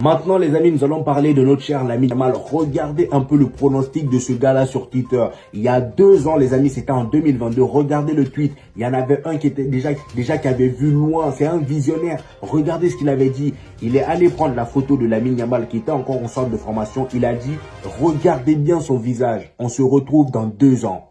Maintenant les amis, nous allons parler de notre cher Lamine Yamal. Regardez un peu le pronostic de ce gars-là sur Twitter. Il y a 2 ans les amis, c'était en 2022. Regardez le tweet. Il y en avait un qui était déjà qui avait vu loin. C'est un visionnaire. Regardez ce qu'il avait dit. Il est allé prendre la photo de Lamine Yamal qui était encore en centre de formation. Il a dit, regardez bien son visage. On se retrouve dans 2 ans.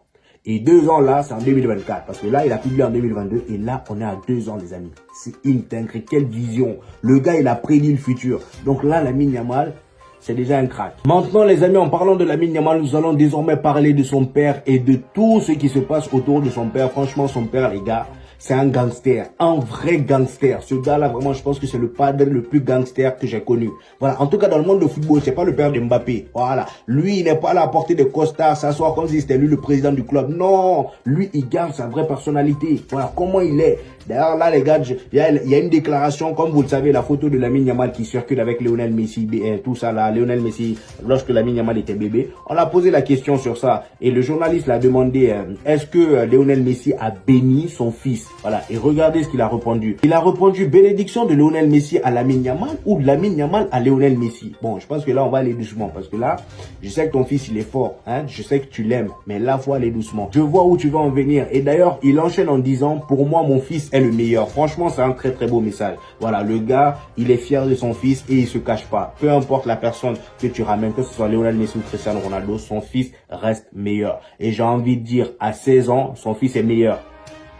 Et 2 ans là, c'est en 2024. Parce que là, il a publié en 2022. Et là, on est à 2 ans, les amis. C'est une dinguerie. Quelle vision. Le gars, il a prédit le futur. Donc là, Lamine Yamal, c'est déjà un crack. Maintenant, les amis, en parlant de Lamine Yamal, nous allons désormais parler de son père et de tout ce qui se passe autour de son père. Franchement, son père, les gars, c'est un gangster, un vrai gangster. Ce gars-là, vraiment, je pense que c'est le padre le plus gangster que j'ai connu. Voilà, en tout cas, dans le monde de football, c'est pas le père de Mbappé. Voilà, lui, il n'est pas là à porter des costards, s'asseoir comme si c'était lui le président du club. Non, lui, il garde sa vraie personnalité. Voilà, comment il est. D'ailleurs, là, les gars, il y a une déclaration, comme vous le savez, la photo de Lamine Yamal qui circule avec Lionel Messi, tout ça là, Lionel Messi, lorsque Lamine Yamal était bébé. On a posé la question sur ça et le journaliste l'a demandé, est-ce que Lionel Messi a béni son fils? Voilà, et regardez ce qu'il a répondu. Il a répondu, bénédiction de Lionel Messi à Lamine Yamal ou de Lamine Yamal à Lionel Messi? Bon, je pense que là, on va aller doucement parce que là, je sais que ton fils, il est fort, hein, je sais que tu l'aimes, mais là, faut aller doucement. Je vois où tu vas en venir. Et d'ailleurs, il enchaîne en disant, pour moi, mon fils est le meilleur. Franchement, c'est un très très beau message. Voilà, le gars, il est fier de son fils et il se cache pas. Peu importe la personne que tu ramènes, que ce soit Lionel Messi ou Cristiano Ronaldo, son fils reste meilleur. Et j'ai envie de dire, à 16 ans, son fils est meilleur.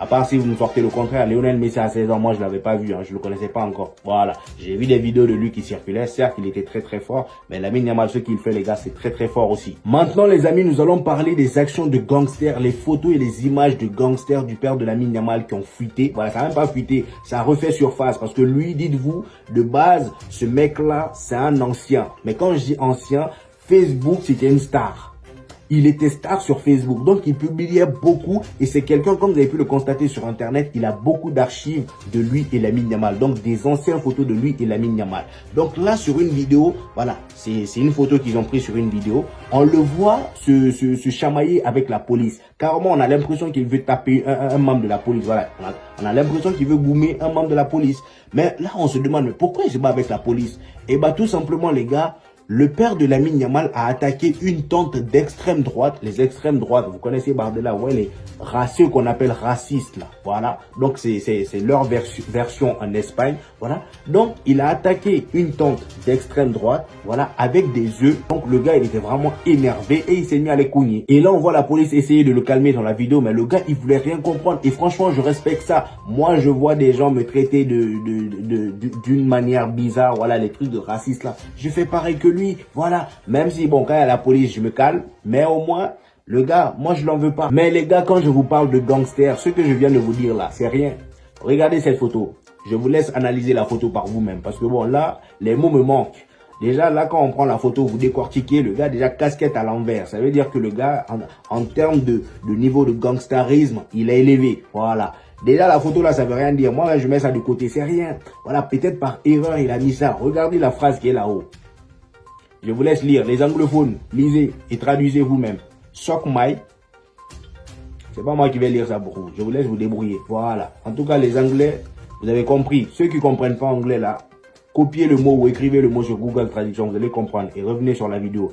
À part si vous me sortez le contraire, Lionel Messi à 16 ans, moi je l'avais pas vu, hein, je le connaissais pas encore. Voilà, j'ai vu des vidéos de lui qui circulaient, certes il était très très fort, mais Lamine Yamal, ce qu'il fait les gars, c'est très très fort aussi. Maintenant les amis, nous allons parler des actions de gangsters, les photos et les images de gangsters du père de Lamine Yamal qui ont fuité. Voilà, ça n'a même pas fuité, ça a refait surface parce que lui, dites-vous, de base, ce mec-là, c'est un ancien. Mais quand je dis ancien, Facebook, c'était une star. Il était star sur Facebook, donc il publiait beaucoup et c'est quelqu'un, comme vous avez pu le constater sur internet, il a beaucoup d'archives de lui et Lamine Yamal, donc des anciennes photos de lui et Lamine Yamal. Donc là sur une vidéo, voilà, c'est une photo qu'ils ont prise sur une vidéo, on le voit se chamailler avec la police. Carrément on a l'impression qu'il veut taper un membre de la police, voilà, on a l'impression qu'il veut goumer un membre de la police. Mais là on se demande, mais pourquoi il se bat avec la police? Et bah tout simplement les gars, le père de Lamine Yamal a attaqué une tente d'extrême droite. Les extrêmes droites, vous connaissez Bardella, ouais, les racieux qu'on appelle racistes là. Voilà. Donc c'est leur version en Espagne. Voilà. Donc il a attaqué une tente d'extrême droite, voilà, avec des œufs. Donc le gars il était vraiment énervé et il s'est mis à les cogner. Et là on voit la police essayer de le calmer dans la vidéo, mais le gars il voulait rien comprendre. Et franchement je respecte ça. Moi je vois des gens me traiter d'une manière bizarre, voilà, les trucs de racistes là. Je fais pareil que lui. Voilà, même si bon, quand il y a la police, je me calme, mais au moins, le gars, moi je l'en veux pas. Mais les gars, quand je vous parle de gangsters, ce que je viens de vous dire là, c'est rien. Regardez cette photo. Je vous laisse analyser la photo par vous-même, parce que bon, là, les mots me manquent. Déjà, là, quand on prend la photo, vous décortiquez, le gars, déjà, casquette à l'envers. Ça veut dire que le gars, en termes de niveau de gangsterisme, il est élevé. Voilà. Déjà, la photo, là, ça veut rien dire. Moi, là, je mets ça de côté, c'est rien. Voilà, peut-être par erreur, il a mis ça. Regardez la phrase qui est là-haut. Je vous laisse lire. Les anglophones, lisez et traduisez vous-même. Suck my. C'est pas moi qui vais lire ça pour vous. Je vous laisse vous débrouiller. Voilà. En tout cas, les anglais, vous avez compris. Ceux qui comprennent pas anglais là, copiez le mot ou écrivez le mot sur Google Traduction. Vous allez comprendre et revenez sur la vidéo.